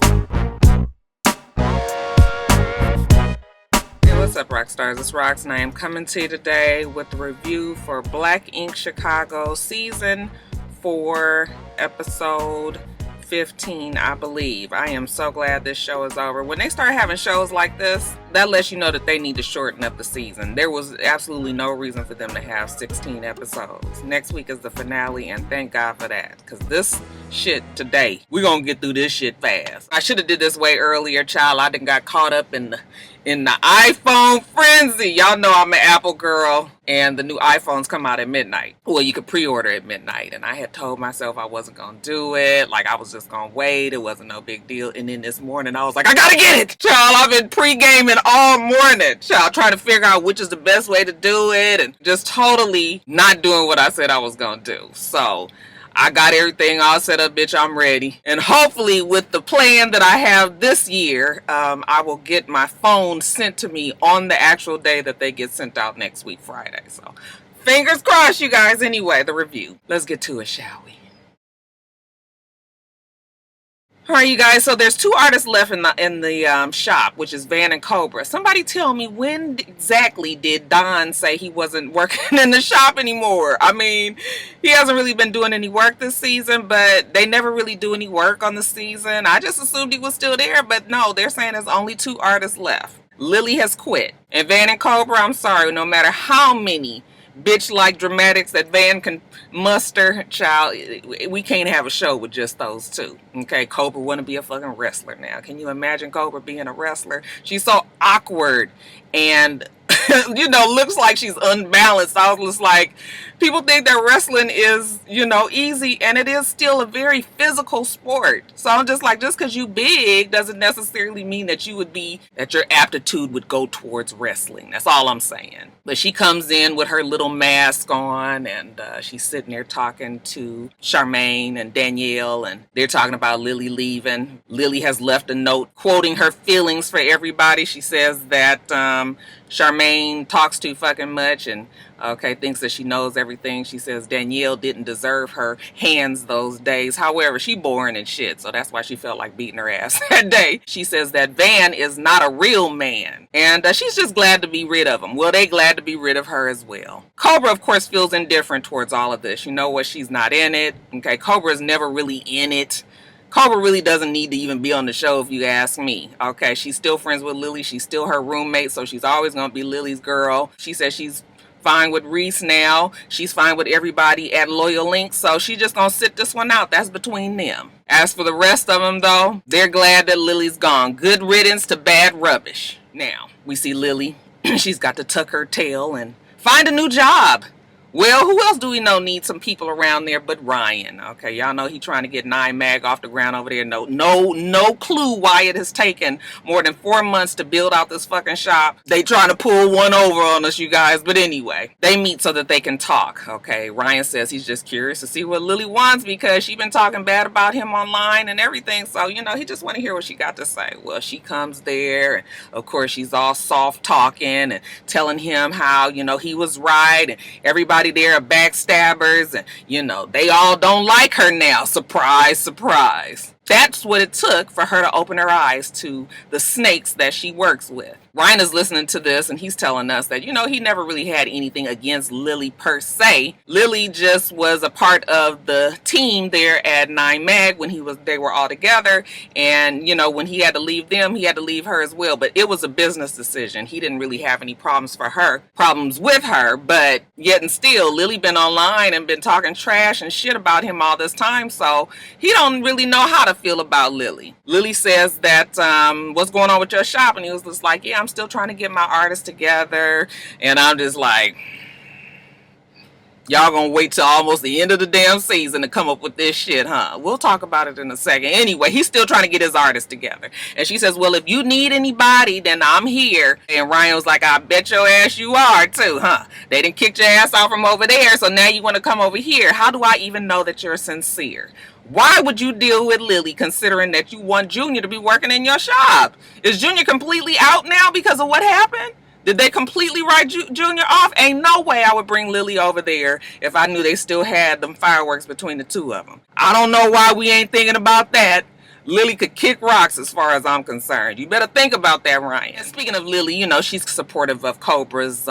Hey, what's up, rock stars? It's Rox, and I am coming to you today with the review for Black Ink Chicago Season 4, Episode 15, I believe. I am so glad this show is over. When they start having shows like this, that lets you know that they need to shorten up the season. There was absolutely no reason for them to have 16 episodes. Next week is the finale, and thank God for that. Because this shit today, we're going to get through this shit fast. I should have did this way earlier, child. I done got caught up in the iPhone frenzy. Y'all know I'm an Apple girl, and the new iPhones come out at midnight. Well, you could pre-order at midnight, and I had told myself I wasn't gonna do it. Like, I was just gonna wait. It wasn't no big deal. And then this morning, I was like, I gotta get it! Child, I've been pre-gaming all morning. Child, trying to figure out which is the best way to do it, and just totally not doing what I said I was gonna do. So I got everything all set up, bitch. I'm ready. And hopefully with the plan that I have this year, I will get my phone sent to me on the actual day that they get sent out next week, Friday. So fingers crossed, you guys. Anyway, the review. Let's get to it, shall we? All right, you guys. So there's two artists left in the shop, which is Van and Cobra. Somebody tell me, when exactly did Don say he wasn't working in the shop anymore? I mean, he hasn't really been doing any work this season, but they never really do any work on the season. I just assumed he was still there, but no, they're saying there's only two artists left. Lily has quit, and Van and Cobra, I'm sorry, no matter how many bitch-like dramatics that Van can muster, child, we can't have a show with just those two. Okay, Cobra want to be a fucking wrestler now. Can you imagine Cobra being a wrestler? She's so awkward and you know, looks like she's unbalanced. I was just like, people think that wrestling is, you know, easy, and it is still a very physical sport. So I'm just like, just because you big doesn't necessarily mean that that your aptitude would go towards wrestling. That's all I'm saying. But she comes in with her little mask on, and she's sitting there talking to Charmaine and Danielle, and they're talking about Lily leaving. Lily has left a note quoting her feelings for everybody. She says that Charmaine talks too fucking much and thinks that she knows everything. She says Danielle didn't deserve her hands those days. However, she boring and shit, so that's why she felt like beating her ass that day. She says that Van is not a real man, and she's just glad to be rid of him. Well, they glad to be rid of her as well. Cobra, of course, feels indifferent towards all of this. You know what? She's not in it. Okay, Cobra is never really in it. Cobra really doesn't need to even be on the show if you ask me. Okay, she's still friends with Lily. She's still her roommate, so she's always going to be Lily's girl. She says she's fine with Reese now. She's fine with everybody at Loyal Link, so she's just going to sit this one out. That's between them. As for the rest of them, though, they're glad that Lily's gone. Good riddance to bad rubbish. Now, we see Lily. She's got to tuck her tail and find a new job. Well, who else do we know needs some people around there but Ryan? Okay, y'all know he trying to get 9mag off the ground over there. No clue why it has taken more than 4 months to build out this fucking shop. They trying to pull one over on us, you guys. But anyway, they meet so that they can talk. Okay, Ryan says he's just curious to see what Lily wants because she been talking bad about him online and everything. So, you know, he just want to hear what she got to say. Well, she comes there, and of course she's all soft talking and telling him how, you know, he was right and everybody there are backstabbers, and you know they all don't like her now. Surprise, surprise. That's what it took for her to open her eyes to the snakes that she works with. Ryan is listening to this, and he's telling us that, you know, he never really had anything against Lily per se. Lily just was a part of the team there at 9mag when they were all together, and, you know, when he had to leave them, he had to leave her as well. But it was a business decision. He didn't really have any problems with her, but yet and still, Lily been online and been talking trash and shit about him all this time, so he don't really know how to feel about Lily. Lily says that, what's going on with your shop? And he was just like, yeah, I'm still trying to get my artists together. And I'm just like, y'all gonna wait till almost the end of the damn season to come up with this shit, huh? We'll talk about it in a second. Anyway, he's still trying to get his artists together. And she says, well, if you need anybody, then I'm here. And Ryan was like, I bet your ass you are too, huh? They done kicked your ass out from over there, so now you want to come over here. How do I even know that you're sincere? Why would you deal with Lily considering that you want Junior to be working in your shop? Is Junior completely out now because of what happened? Did they completely write Junior off? Ain't no way I would bring Lily over there if I knew they still had them fireworks between the two of them. I don't know why we ain't thinking about that. Lily could kick rocks as far as I'm concerned. You better think about that, Ryan. And speaking of Lily, you know, she's supportive of Cobra's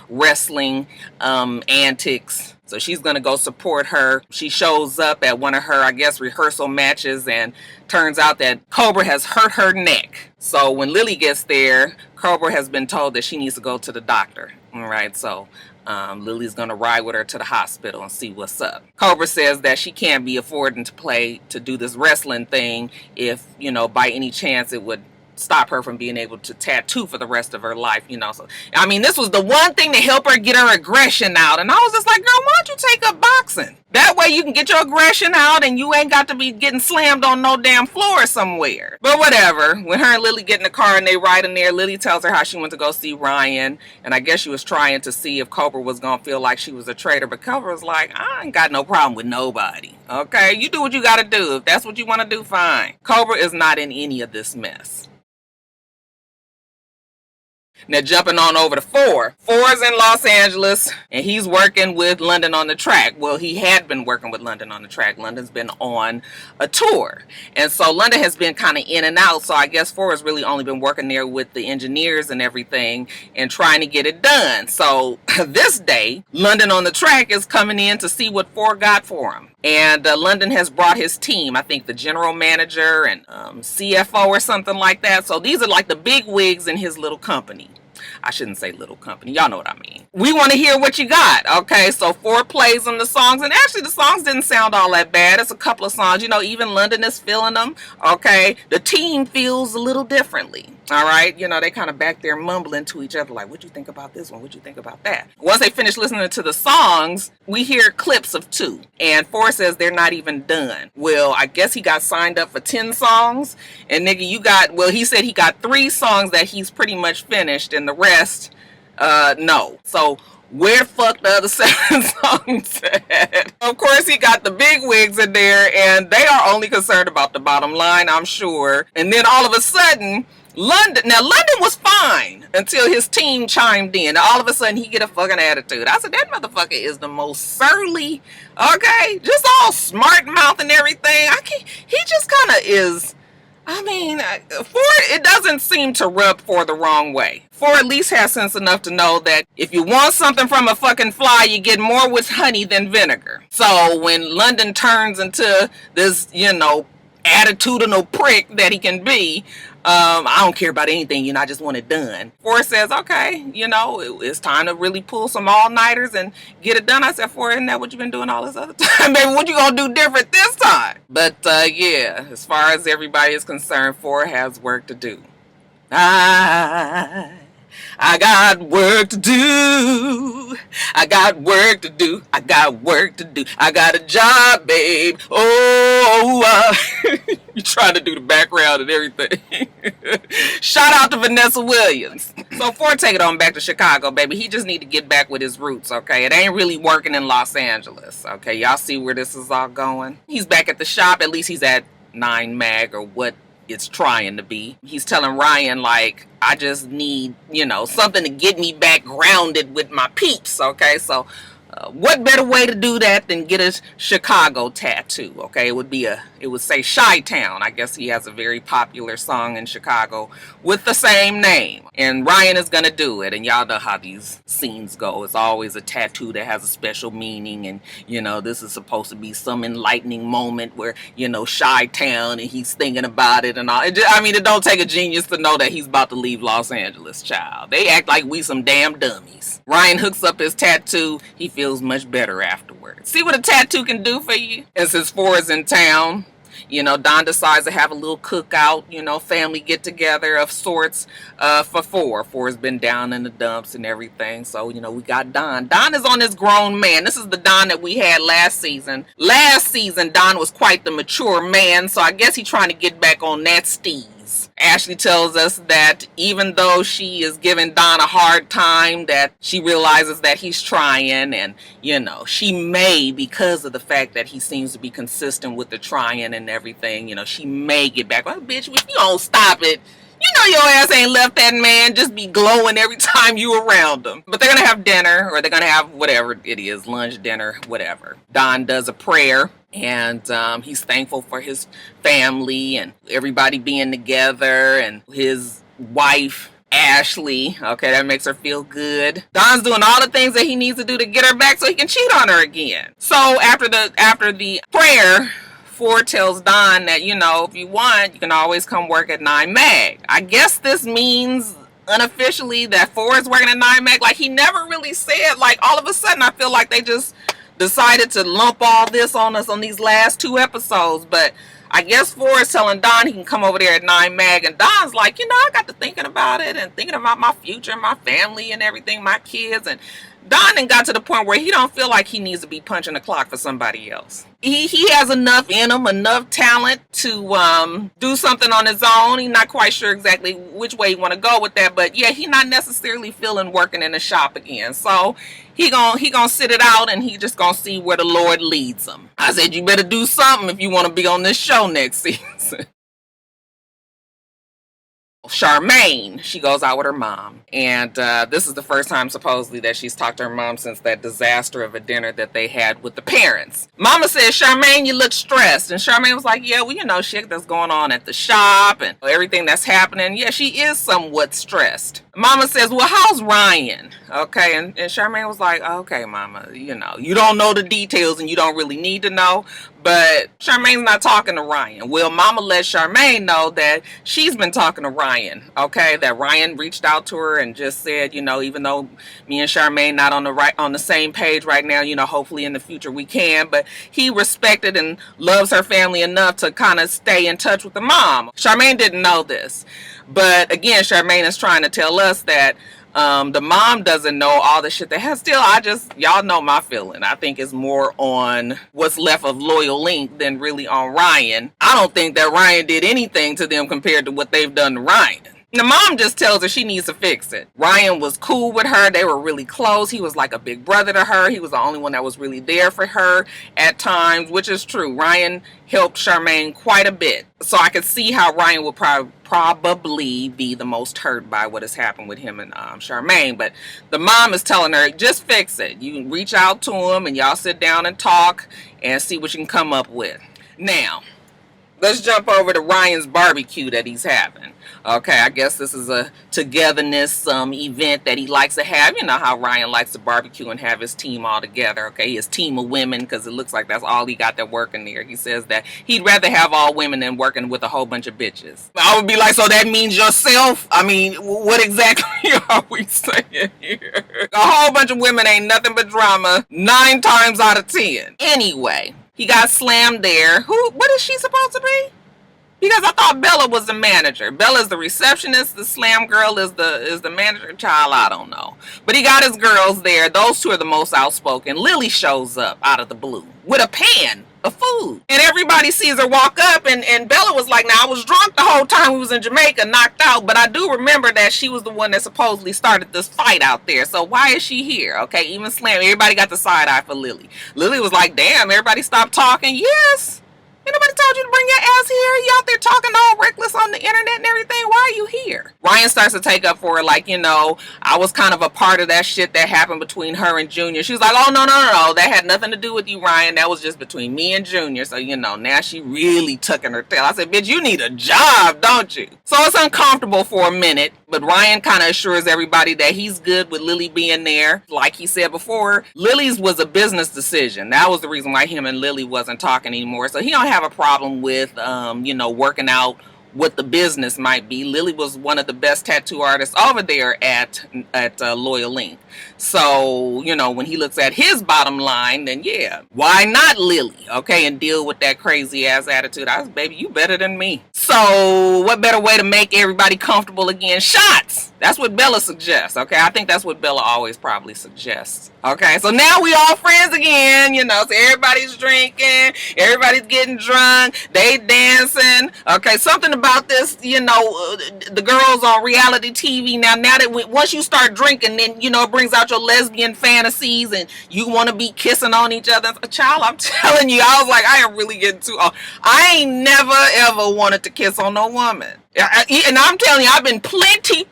wrestling antics. So she's going to go support her. She shows up at one of her, I guess, rehearsal matches, and turns out that Cobra has hurt her neck. So when Lily gets there, Cobra has been told that she needs to go to the doctor. All right, so Lily's going to ride with her to the hospital and see what's up. Cobra says that she can't be affording to do this wrestling thing if, you know, by any chance it would stop her from being able to tattoo for the rest of her life, you know. So I mean, this was the one thing to help her get her aggression out, and I was just like, girl, why don't you take up boxing? That way you can get your aggression out and you ain't got to be getting slammed on no damn floor somewhere. But whatever. When her and Lily get in the car and they ride in there, Lily tells her how she went to go see Ryan, and I guess she was trying to see if Cobra was gonna feel like she was a traitor, but Cobra was like, I ain't got no problem with nobody. Okay, you do what you gotta do. If that's what you want to do, fine. Cobra is not in any of this mess. Now jumping on over to Four. Four's in Los Angeles and he's working with London on the track. Well, he had been working with London on the track. London's been on a tour. And so London has been kind of in and out. So I guess Four has really only been working there with the engineers and everything and trying to get it done. So this day, London on the track is coming in to see what Four got for him. And London has brought his team, I think the general manager and CFO or something like that. So these are like the big wigs in his little company. I shouldn't say little company. Y'all know what I mean. We want to hear what you got. Okay, so Four plays them the songs. And actually, the songs didn't sound all that bad. It's a couple of songs. You know, even London is feeling them. Okay, the team feels a little differently. All right, you know, they kind of back there mumbling to each other like, what'd you think about this one? What'd you think about that? Once they finish listening to the songs, we hear clips of 2. And Four says they're not even done. Well, I guess he got signed up for 10 songs. And nigga, he said he got 3 songs that he's pretty much finished. And the rest, no. So where the fuck the other 7 songs at? Of course, he got the big wigs in there. And they are only concerned about the bottom line, I'm sure. And then all of a sudden, London was fine until his team chimed in. All of a sudden, he get a fucking attitude. I said, that motherfucker is the most surly, okay? Just all smart mouth and everything. He just kind of is, I mean, it doesn't seem to rub Four the wrong way. Four at least has sense enough to know that if you want something from a fucking fly, you get more with honey than vinegar. So when London turns into this, you know, attitudinal prick that he can be, I don't care about anything, you know, I just want it done. Four says, okay, you know, it's time to really pull some all-nighters and get it done. I said, Four, isn't that what you've been doing all this other time? Baby, what you gonna do different this time? But, yeah, as far as everybody is concerned, Four has work to do. I got work to do. I got work to do. I got work to do. I got a job, babe. Oh, you trying to do the background and everything. Shout out to Vanessa Williams. So Four take it on back to Chicago, baby. He just need to get back with his roots, okay? It ain't really working in Los Angeles, okay? Y'all see where this is all going? He's back at the shop. At least he's at 9 Mag or what it's trying to be. He's telling Ryan, like, I just need, you know, something to get me back grounded with my peeps, okay? So what better way to do that than get a Chicago tattoo, okay? It would say Chi-Town. I guess he has a very popular song in Chicago with the same name. And Ryan is going to do it. And y'all know how these scenes go. It's always a tattoo that has a special meaning. And, you know, this is supposed to be some enlightening moment where, you know, Chi-Town and he's thinking about it and all. It don't take a genius to know that he's about to leave Los Angeles, child. They act like we some damn dummies. Ryan hooks up his tattoo. He feels much better afterwards. See what a tattoo can do for you? And since Four is in town, you know, Don decides to have a little cookout, you know, family get together of sorts for Four. Four's been down in the dumps and everything. So, you know, we got Don. Don is on this grown man. This is the Don that we had last season. Last season, Don was quite the mature man. So I guess he's trying to get back on that steez. Ashley tells us that even though she is giving Don a hard time, that she realizes that he's trying, and, you know, she may, because of the fact that he seems to be consistent with the trying and everything, you know, she may get back. Well, bitch, if you don't stop it, You know your ass ain't left that man just be glowing every time you around him. But they're gonna have dinner, or they're gonna have whatever it is, lunch, dinner, whatever. Don does a prayer, and he's thankful for his family and everybody being together, and his wife Ashley. Okay, that makes her feel good. Don's doing all the things that he needs to do to get her back so he can cheat on her again. So after the prayer, Ford tells Don that, you know, if you want, you can always come work at 9 Mag. I guess this means unofficially that Ford's working at 9 Mag. Like, he never really said. Like, all of a sudden I feel like they just decided to lump all this on us on these last 2 episodes. But I guess Ford's telling Don he can come over there at 9 Mag, and Don's like, you know, I got to thinking about it and thinking about my future and my family and everything, my kids, and Don then got to the point where he don't feel like he needs to be punching the clock for somebody else. He has enough in him, enough talent to do something on his own. He's not quite sure exactly which way he want to go with that, but yeah, he not necessarily feeling working in the shop again. So he gonna sit it out, and he just gonna see where the Lord leads him. I said, you better do something if you want to be on this show next season. Charmaine, she goes out with her mom, and this is the first time supposedly that she's talked to her mom since that disaster of a dinner that they had with the parents. Mama says, Charmaine, you look stressed, and Charmaine was like, yeah, well, you know, shit that's going on at the shop and everything that's happening. Yeah, she is somewhat stressed. Mama says, well, how's Ryan? Okay, and Charmaine was like, okay, Mama, you know, you don't know the details and you don't really need to know, but Charmaine's not talking to Ryan. Well, Mama let Charmaine know that she's been talking to Ryan, okay, that Ryan reached out to her and just said, you know, even though me and Charmaine not on the same page right now, you know, hopefully in the future we can, but he respected and loves her family enough to kind of stay in touch with the mom. Charmaine didn't know this. But again, Charmaine is trying to tell us that the mom doesn't know all the shit that has. Still, y'all know my feeling. I think it's more on what's left of Loyal Link than really on Ryan. I don't think that Ryan did anything to them compared to what they've done to Ryan. The mom just tells her she needs to fix it. Ryan was cool with her. They were really close. He was like a big brother to her. He was the only one that was really there for her at times, which is true. Ryan helped Charmaine quite a bit. So I could see how Ryan would probably be the most hurt by what has happened with him and Charmaine. But the mom is telling her, just fix it. You can reach out to him and y'all sit down and talk and see what you can come up with. Now, let's jump over to Ryan's barbecue that he's having. Okay, I guess this is a togetherness event that he likes to have. You know how Ryan likes to barbecue and have his team all together. Okay, his team of women, because it looks like that's all he got that working there. He says that he'd rather have all women than working with a whole bunch of bitches. I would be like, so that means yourself? I mean, what exactly are we saying here? A whole bunch of women ain't nothing but drama 9 times out of 10. Anyway, he got slammed there. What is she supposed to be? Because I thought Bella was the manager. Bella's the receptionist. The slam girl is the manager. Child, I don't know. But he got his girls there. Those 2 are the most outspoken. Lily shows up out of the blue with a pan of food. And everybody sees her walk up, and Bella was like, now, I was drunk the whole time we was in Jamaica, knocked out, but I do remember that she was the one that supposedly started this fight out there. So why is she here? Okay, even Slam, everybody got the side eye for Lily. Lily was like, damn, everybody stopped talking. Yes. Ain't nobody told you to bring your ass here. You out there talking all reckless on the internet and everything. Why are you here? Ryan starts to take up for her, like, you know, I was kind of a part of that shit that happened between her and Junior. She was like, oh, no. That had nothing to do with you, Ryan. That was just between me and Junior. So, you know, now she really tucking her tail. I said, bitch, you need a job, don't you? So it's uncomfortable for a minute, but Ryan kind of assures everybody that he's good with Lily being there. Like he said before, Lily's was a business decision. That was the reason why him and Lily wasn't talking anymore. So he don't have a problem with, you know, working out what the business might be. Lily was one of the best tattoo artists over there at Loyal Link. So, you know, when he looks at his bottom line, then yeah, why not Lily? Okay, and deal with that crazy ass attitude. I was, baby, you better than me. So what better way to make everybody comfortable again? Shots. That's what Bella suggests. Okay, I think that's what Bella always probably suggests. Okay, so now we all friends again, you know, so everybody's drinking, everybody's getting drunk, they dancing. Okay, something about this, you know, the girls on reality TV now that once you start drinking, then, you know, it brings out your lesbian fantasies and you want to be kissing on each other. Child, I'm telling you, I was like, I am really getting too old. I ain't never ever wanted to kiss on no woman. And I'm telling you, I've been plenty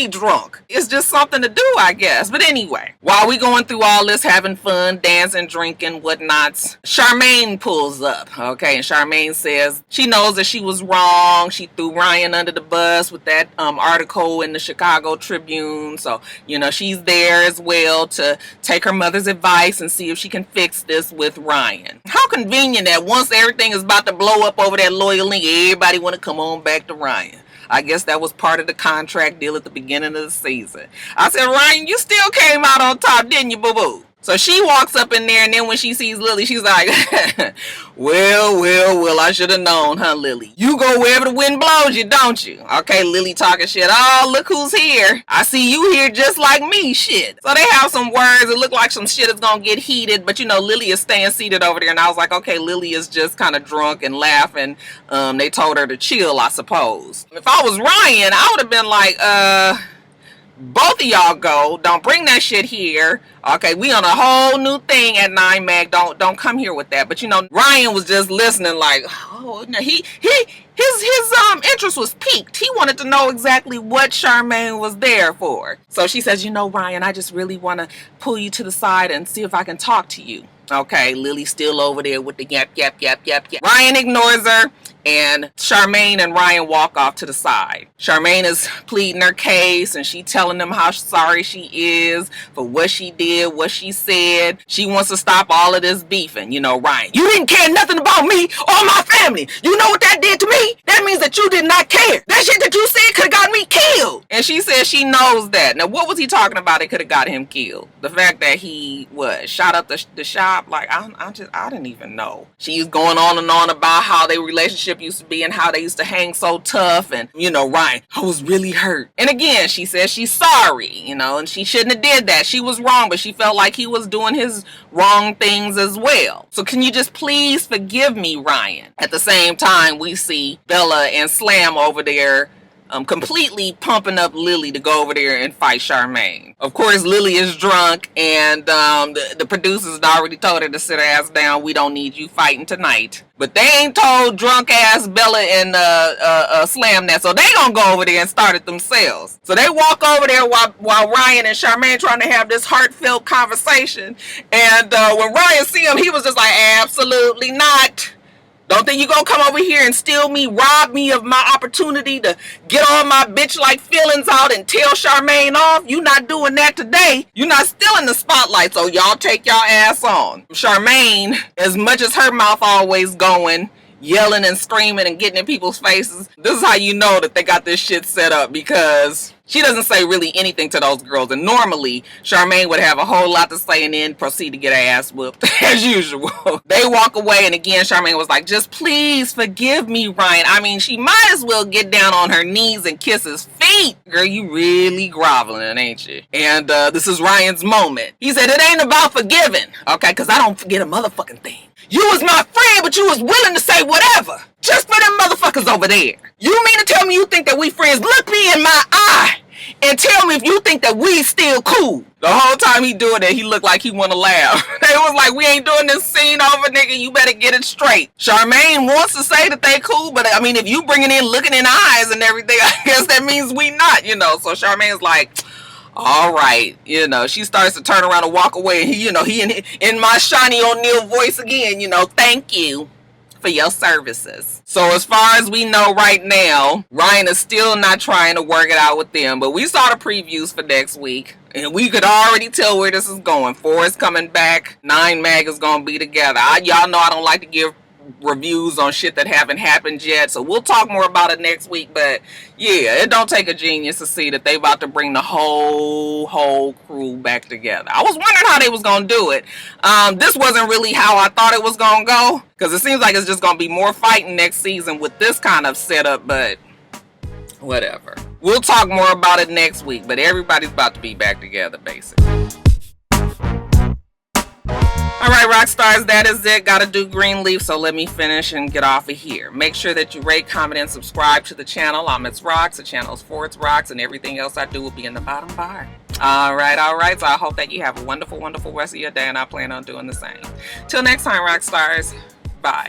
drunk. It's just something to do, I guess. But anyway, while we going through all this, having fun, dancing, drinking, whatnots, Charmaine pulls up, okay? And Charmaine says she knows that she was wrong. She threw Ryan under the bus with that article in the Chicago Tribune. So, you know, she's there as well to take her mother's advice and see if she can fix this with Ryan. How convenient that once everything is about to blow up over that lawyer link, everybody want to come on back to Ryan. I guess that was part of the contract deal at the beginning of the season. I said, Ryan, you still came out on top, didn't you, boo-boo? So she walks up in there, and then when she sees Lily, she's like, well, I should have known, huh, Lily? You go wherever the wind blows you, don't you? Okay, Lily talking shit. Oh, look who's here. I see you here just like me, shit. So they have some words. It look like some shit is going to get heated, but, you know, Lily is staying seated over there, and I was like, okay, Lily is just kind of drunk and laughing. They told her to chill, I suppose. If I was Ryan, I would have been like, both of y'all go. Don't bring that shit here. Okay, we on a whole new thing at 9 Mag. Don't come here with that. But you know, Ryan was just listening like, oh no, his interest was piqued. He wanted to know exactly what Charmaine was there for. So she says, you know, Ryan, I just really want to pull you to the side and see if I can talk to you. Okay, Lily's still over there with the yap. Ryan ignores her, and Charmaine and Ryan walk off to the side. Charmaine is pleading her case, and she telling them how sorry she is for what she did, what she said. She wants to stop all of this beefing. You know, Ryan, you didn't care nothing about me or my family. You know what that did to me? That means that you did not care. That shit that you said could have got me killed. And she says she knows that. Now, what was he talking about that could have got him killed? The fact that he, shot up the shop? Like, I didn't even know. She's going on and on about how their relationship used to be and how they used to hang so tough. And, you know, Ryan, I was really hurt. And again, she says she's sorry, you know, and she shouldn't have did that. She was wrong, but she felt like he was doing his wrong things as well. So can you just please forgive me, Ryan? At the same time, we see Bella and Slam over there completely pumping up Lily to go over there and fight Charmaine. Of course, Lily is drunk, and the producers had already told her to sit her ass down. We don't need you fighting tonight. But they ain't told drunk ass Bella and Slam that, so they gonna go over there and start it themselves. So they walk over there while Ryan and Charmaine trying to have this heartfelt conversation. And when Ryan see him, he was just like, absolutely not. Don't think you gonna come over here and steal me, rob me of my opportunity to get all my bitch-like feelings out and tell Charmaine off? You not doing that today. You not stealing the spotlight, so y'all take y'all ass on. Charmaine, as much as her mouth always going, yelling and screaming and getting in people's faces, this is how you know that they got this shit set up, because she doesn't say really anything to those girls. And normally, Charmaine would have a whole lot to say and then proceed to get her ass whooped, as usual. They walk away, and again, Charmaine was like, just please forgive me, Ryan. I mean, she might as well get down on her knees and kiss his feet. Girl, you really groveling, ain't you? And this is Ryan's moment. He said, it ain't about forgiving, okay? Because I don't forget a motherfucking thing. You was my friend, but you was willing to say whatever. Just for them motherfuckers over there. You mean to tell me you think that we friends? Look me in my eye and tell me if you think that we still cool. The whole time he doing it, he looked like he want to laugh. They was like, we ain't doing this scene over, nigga. You better get it straight. Charmaine wants to say that they cool, but I mean, if you bringing in looking in eyes and everything, I guess that means we not, you know. So Charmaine's like, all right, you know, she starts to turn around and walk away. And he, you know, he in my Shawnee O'Neal voice again, you know, thank you for your services. So as far as we know right now, Ryan is still not trying to work it out with them. But we saw the previews for next week, and we could already tell where this is going. 4 is coming back. 9 Mag is going to be together. Y'all know I don't like to give reviews on shit that haven't happened yet, so we'll talk more about it next week. But yeah, it don't take a genius to see that they about to bring the whole crew back together. I was wondering how they was gonna do it. This wasn't really how I thought it was gonna go, because it seems like it's just gonna be more fighting next season with this kind of setup, but whatever. We'll talk more about it next week, but everybody's about to be back together, basically. Alright, rock stars, that is it. Gotta do Greenleaf, so let me finish and get off of here. Make sure that you rate, comment, and subscribe to the channel. I'm itsrox, the channel is for itsrox, and everything else I do will be in the bottom bar. Alright, so I hope that you have a wonderful rest of your day, and I plan on doing the same. Till next time, rock stars, bye.